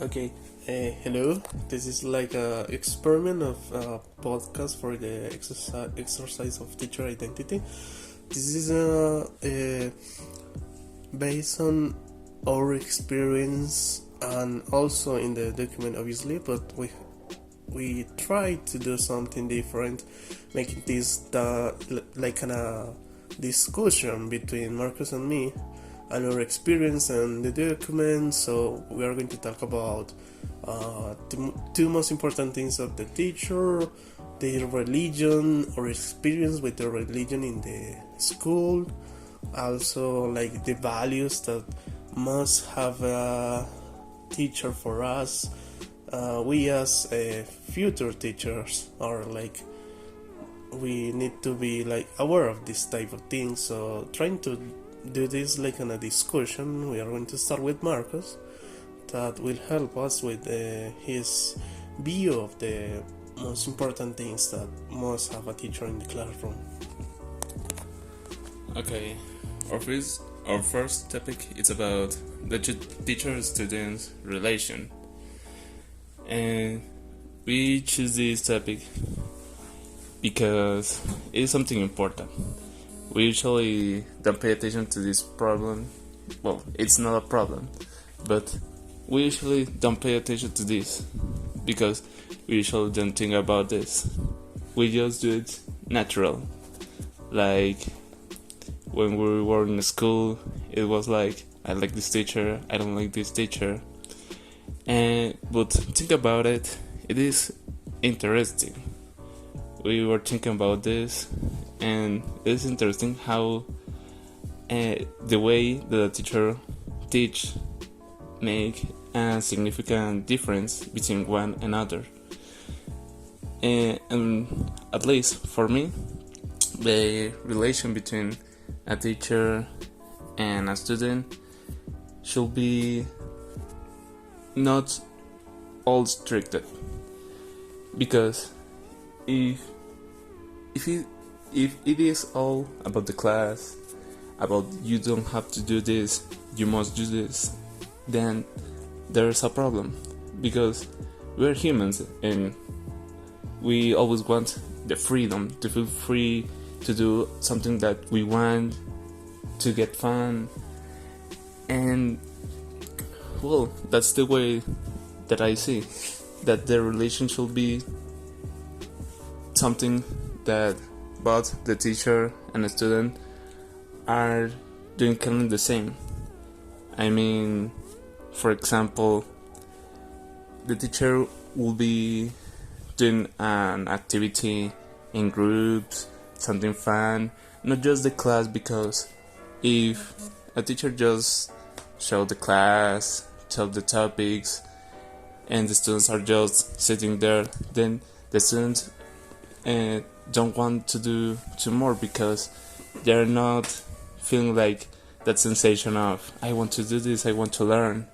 Okay, hello. This is like a experiment of a podcast for the exercise of teacher identity. This is based on our experience and also in the document, obviously. But we try to do something different, making this like a discussion between Marcus and me and our experience and the document. So we are going to talk about two most important things of the teacher, their religion or experience with the religion in the school, also like the values that must have a teacher for us. We as future teachers are like we need to be like aware of this type of things. So trying to do this like in a discussion, we are going to start with Marcos that will help us with his view of the most important things that must have a teacher in the classroom. Okay, our first topic is about the teacher-student relation, and we choose this topic because it is something important. We usually don't pay attention to this problem. Well, it's not a problem, but we usually don't pay attention to this because we usually don't think about this. We just do it natural. Like when we were in school, it was like, I like this teacher, I don't like this teacher. But think about it, it is interesting. We were thinking about this, and it's interesting how the way the teacher teach make a significant difference between one another. And at least for me, the relation between a teacher and a student should be not all stricted, because if it is all about the class, about you don't have to do this, you must do this, then there's a problem, because we're humans and we always want the freedom to feel free to do something that we want, to get fun. And well, that's the way that I see that the relation should be something that both the teacher and the student are doing kind of the same. I mean, for example, the teacher will be doing an activity in groups, something fun, not just the class, because if a teacher just show the class, tell the topics, and the students are just sitting there, then the students don't want to do more, because they're not feeling like that sensation of I want to do this, I want to learn.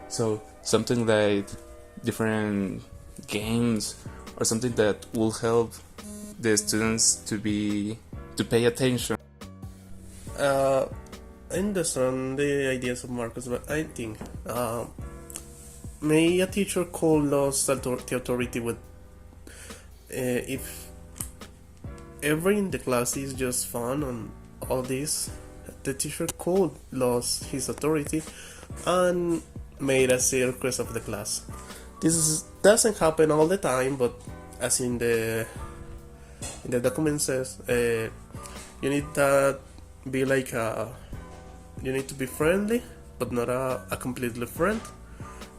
So something like different games or something that will help the students to pay attention. I understand the ideas of Marcus, but I think may a teacher call us the authority with if every in the class is just fun and all this, the teacher could lose his authority and made a circus of the class. Doesn't happen all the time, but as in the document says, you need to be like you need to be friendly, but not a completely friend.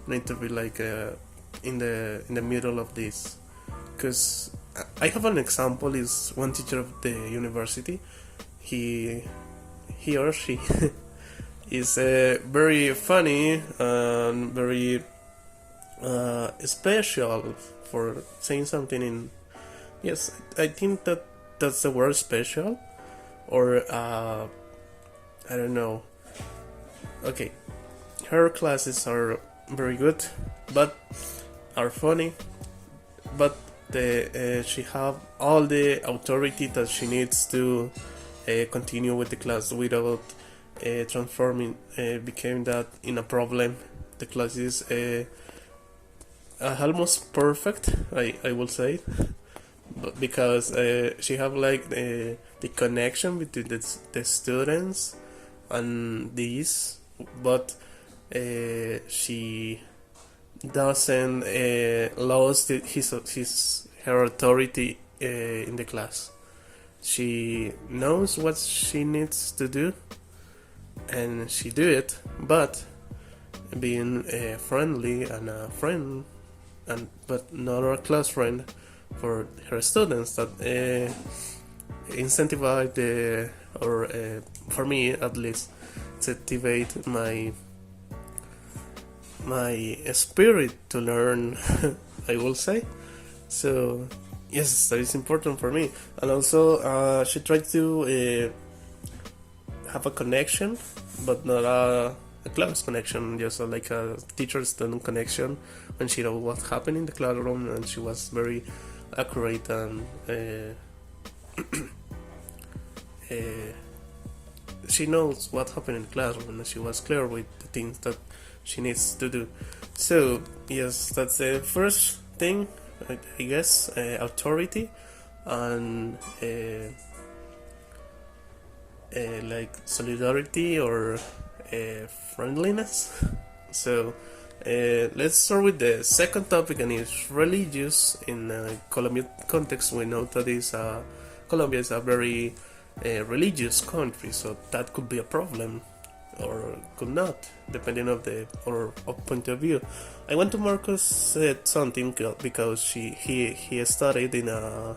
You need to be like in the middle of this. Because I have an example. Is one teacher of the university. He or she is very funny and very special for saying something in. Yes, I think that's the word, special, or I don't know. Okay, her classes are very good, but are funny, but she have all the authority that she needs to continue with the class without transforming became that in a problem. The class is almost perfect, I will say, but because she have like the connection between the students and these, but she doesn't lose his her authority in the class. She knows what she needs to do, and she do it, but being friendly and a friend, and but not a class friend for her students that incentivize the or for me at least incentivate my spirit to learn. I will say so. Yes, that is important for me, and also she tried to have a connection, but not a close connection, just like a teacher-student connection when she know what happened in the classroom, and she was very accurate and she knows what happened in the classroom, and she was clear with the things that she needs to do. So yes, that's the first thing, I guess, authority and like solidarity or friendliness. So let's start with the second topic, and it's religious. In Colombian context, we know that Colombia is a very religious country, so that could be a problem or could not, depending of the or of point of view. I want to Marcus said something because he studied in a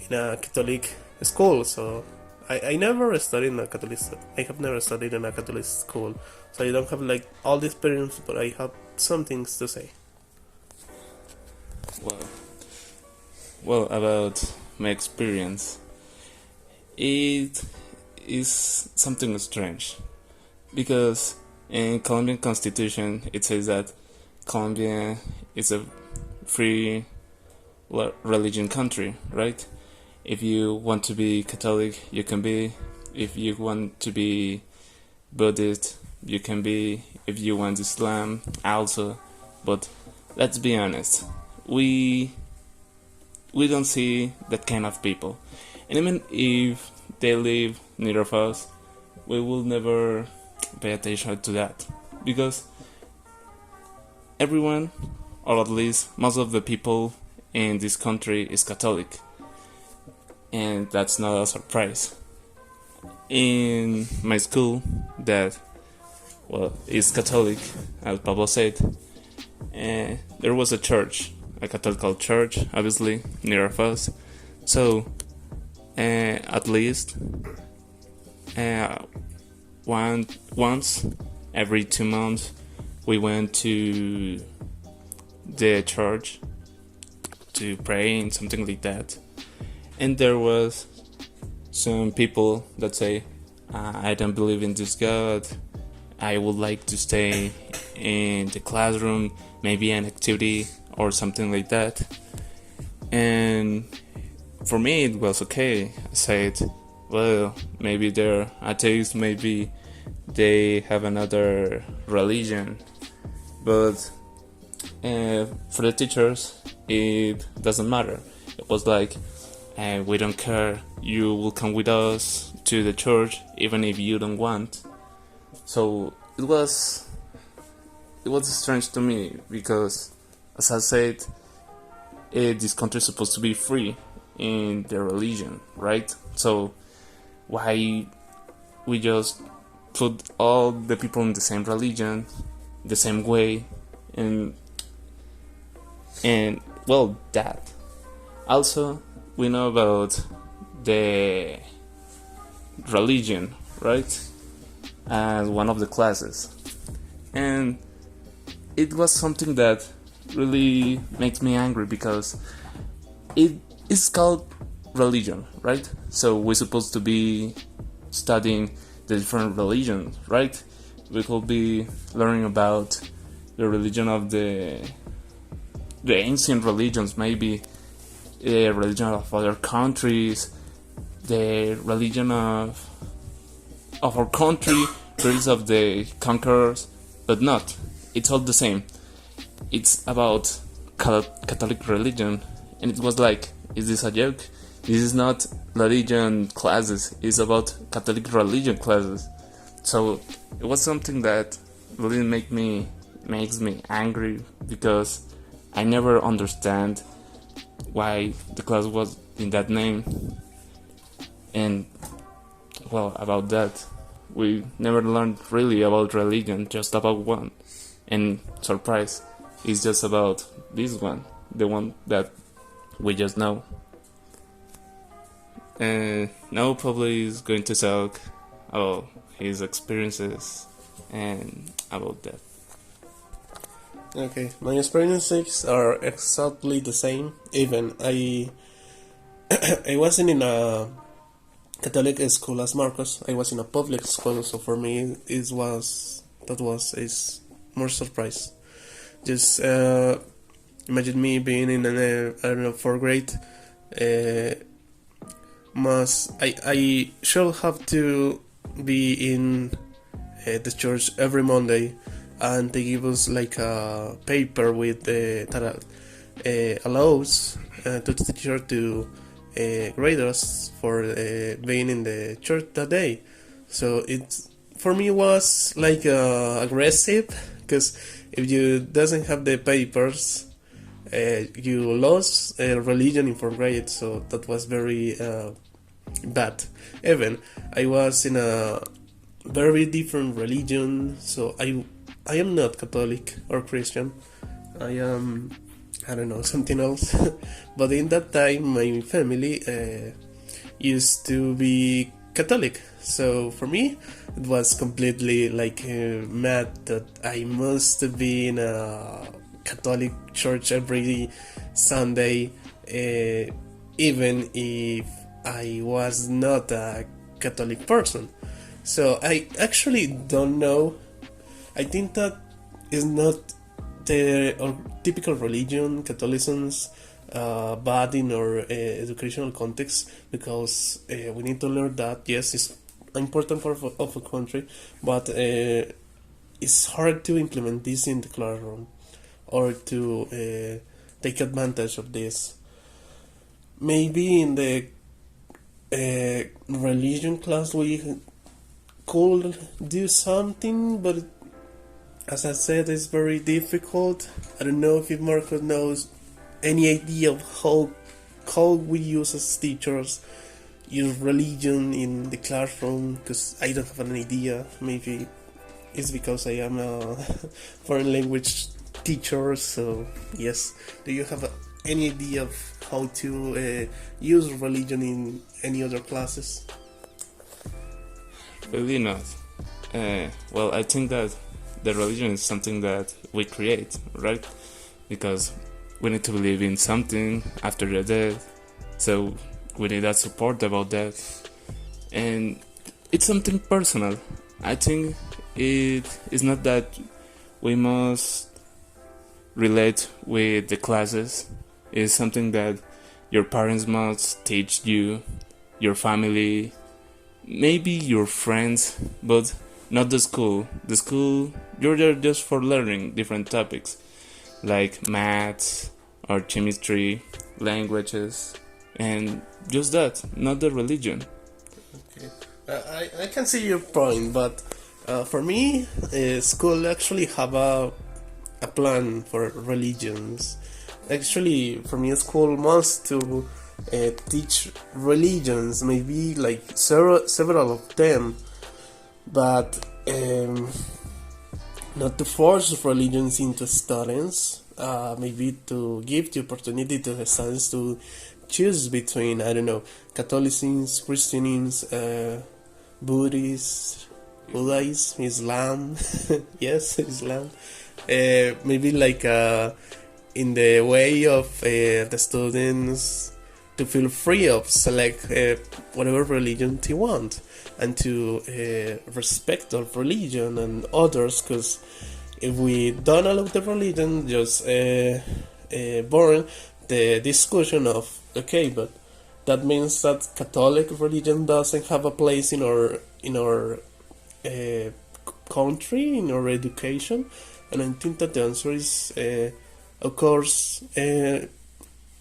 Catholic school, so I never studied in a Catholic. I have never studied in a Catholic school, so I don't have like all the experience, but I have some things to say. Well, about my experience, it is something strange because in Colombian Constitution it says that Colombia is a free religion country, right? If you want to be Catholic, you can be. If you want to be Buddhist, you can be. If you want Islam, also. But let's be honest, we don't see that kind of people. And even if they live near of us, we will never pay attention to that. Because everyone, or at least most of the people in this country is Catholic. And that's not a surprise. In my school, that, well, is Catholic, as Pablo said, there was a church, a Catholic church, obviously, near of us. So, at least once every 2 months, we went to the church to pray and something like that. And there was some people that say, I don't believe in this God, I would like to stay in the classroom, maybe an activity or something like that. And for me it was okay. I said, well, maybe they're atheists, maybe they have another religion. But for the teachers, it doesn't matter. It was like, we don't care, you will come with us to the church even if you don't want. So it was strange to me because, as I said, this country is supposed to be free in their religion, right? So why we just put all the people in the same religion, the same way, and well, that. Also, we know about the religion, right? As one of the classes. And it was something that really makes me angry because it is called religion, right? So we're supposed to be studying the different religions, right? We could be learning about the religion of the ancient religions, maybe the religion of other countries, the religion of our country, rules of the conquerors, but not. It's all the same. it's about Catholic religion, and it was like, is this a joke? This is not religion classes, it's about Catholic religion classes. So it was something that really makes me angry, because I never understand why the class was in that name. And well, about that, we never learned really about religion, just about one. And surprise, it's just about this one, the one that we just know. And now Pablo is going to talk about his experiences and about that. Okay, my experiences are exactly the same. Even I wasn't in a Catholic school as Marcos. I was in a public school, so for me is more surprise. Just imagine me being in I don't know, fourth grade. I should have to be in the church every Monday, and they give us like a paper with that allows to the teacher to grade us for being in the church that day. So it for me was like aggressive, because if you doesn't have the papers, you lost religion in fourth grade. So that was very bad. Even I was in a very different religion, so I am not Catholic or Christian. I am, I don't know, something else. But in that time, my family used to be Catholic. So for me, it was completely like mad that I must be in a Catholic church every Sunday, even if I was not a Catholic person. So I actually don't know. I think that is not the typical religion, Catholicism's bad in our educational context, because we need to learn that, yes, it's important for of a country, but it's hard to implement this in the classroom or to take advantage of this. Maybe in the religion class we could do something, but as I said, it's very difficult. I don't know if Marco knows any idea of how we use as teachers use religion in the classroom, because I don't have an idea. Maybe it's because I am a foreign language teacher, so yes. Do you have any idea of how to use religion in any other classes? Really not. Well, I think that the religion is something that we create, right? Because we need to believe in something after the death, so we need that support about that. And it's something personal. I think it is not that we must relate with the classes. It's something that your parents must teach you, your family, maybe your friends, but not the school. The school, you're there just for learning different topics like maths or chemistry, languages, and just that, not the religion. Okay, I can see your point, but for me, school actually have a plan for religions. Actually, for me, school wants to teach religions, maybe like several of them, but not to force religions into students. Maybe to give the opportunity to the students to choose between, I don't know, Catholicism, Christianism, Buddhism, Islam. Yes, Islam. Maybe like in the way of the students to feel free of select whatever religion they want, and to respect our religion and others, because if we don't allow the religion, just born the discussion of, okay, but that means that Catholic religion doesn't have a place in our country, in our education. And I think that the answer is, of course,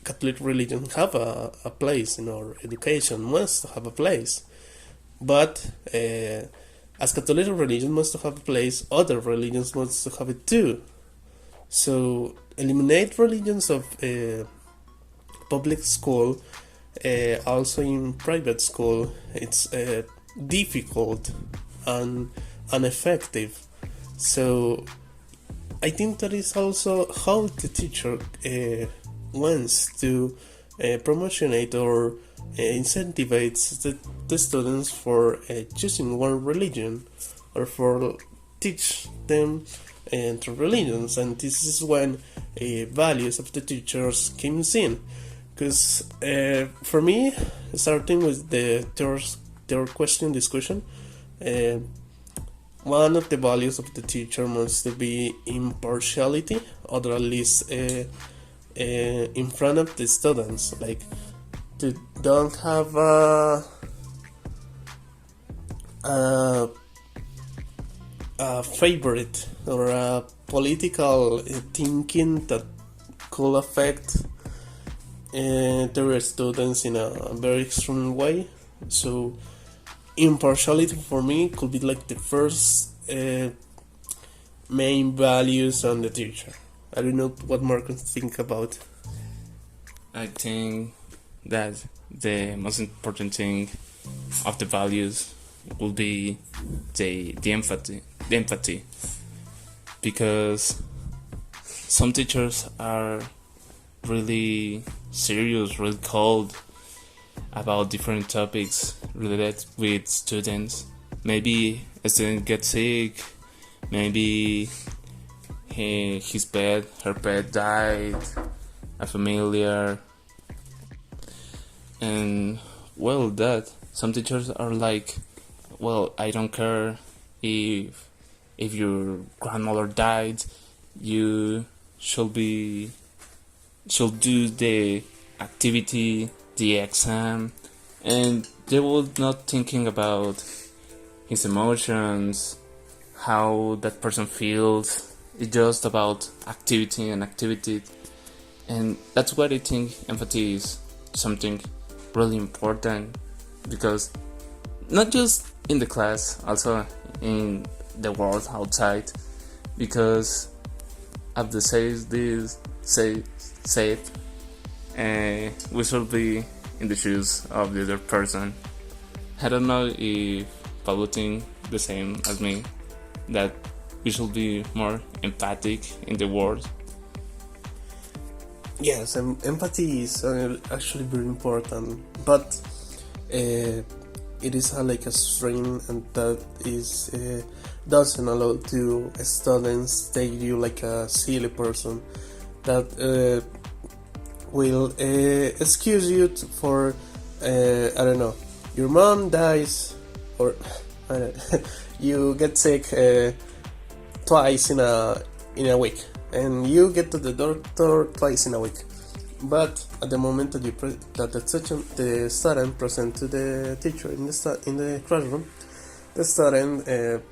Catholic religion have a place in our education, must have a place. But as Catholic religion must have a place, other religions must have it too. So eliminate religions of public school, also in private school, it's difficult and ineffective. So I think that is also how the teacher wants to promotionate or incentivates the students for choosing one religion or for teach them through religions, and this is when values of the teachers comes in. Because for me, starting with the third question discussion, one of the values of the teacher must be impartiality, or at least in front of the students, like to don't have a favorite or a political thinking that could affect their students in a very extreme way. So impartiality for me could be like the first main values on the teacher. I don't know what Marcus think about. I think that the most important thing of the values will be the empathy, because some teachers are really serious, really cold about different topics related with students. Maybe a student gets sick, maybe her pet died, a familiar, and well, that some teachers are like, well, I don't care if your grandmother died, you should do the activity, the exam, and they were not thinking about his emotions, how that person feels. It's just about activity, and that's why I think empathy is something really important, because not just in the class, also in the world outside, because after we should be in the shoes of the other person. I don't know if Pablo thinks the same as me, that we should be more empathic in the world. Yes, empathy is actually very important, but it is like a strain, and that is doesn't allow to students take you like a silly person that will excuse you for I don't know, your mom dies, or you get sick twice in a week, and you get to the doctor twice in a week. But at the moment that the student present to the teacher in the classroom, the student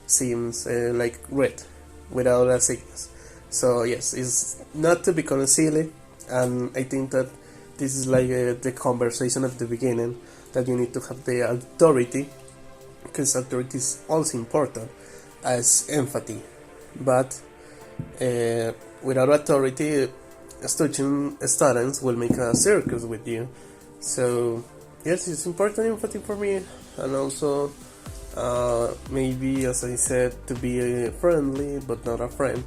seems like great without a sickness. So yes, it's not to become silly, and I think that this is like the conversation at the beginning, that you need to have the authority, because authority is also important as empathy. But without authority, students will make a circus with you. So yes, it's important empathy for me, and also maybe, as I said, to be friendly but not a friend,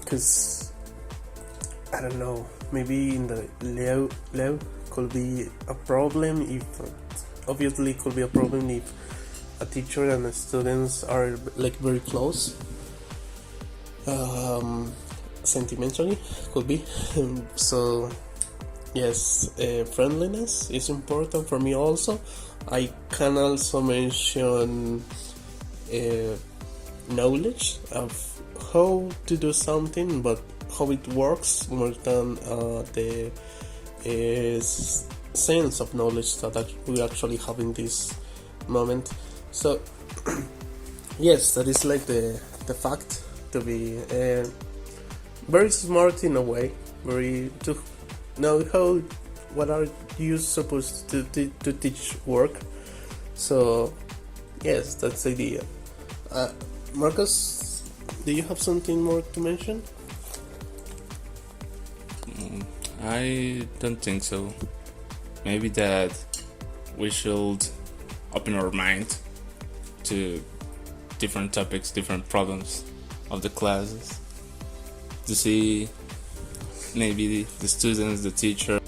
because I don't know, maybe in the level could be a problem if a teacher and the students are like very close, sentimentally could be. So yes, friendliness is important for me also. I can also mention knowledge of how to do something, but how it works, more than the sense of knowledge that we actually have in this moment. So yes, that is like the fact to be very smart in a way, very to know how what are you supposed to teach work. So yes, that's the idea. Marcus, do you have something more to mention? I don't think so. Maybe that we should open our mind to different topics, different problems of the classes, to see maybe the students, the teacher,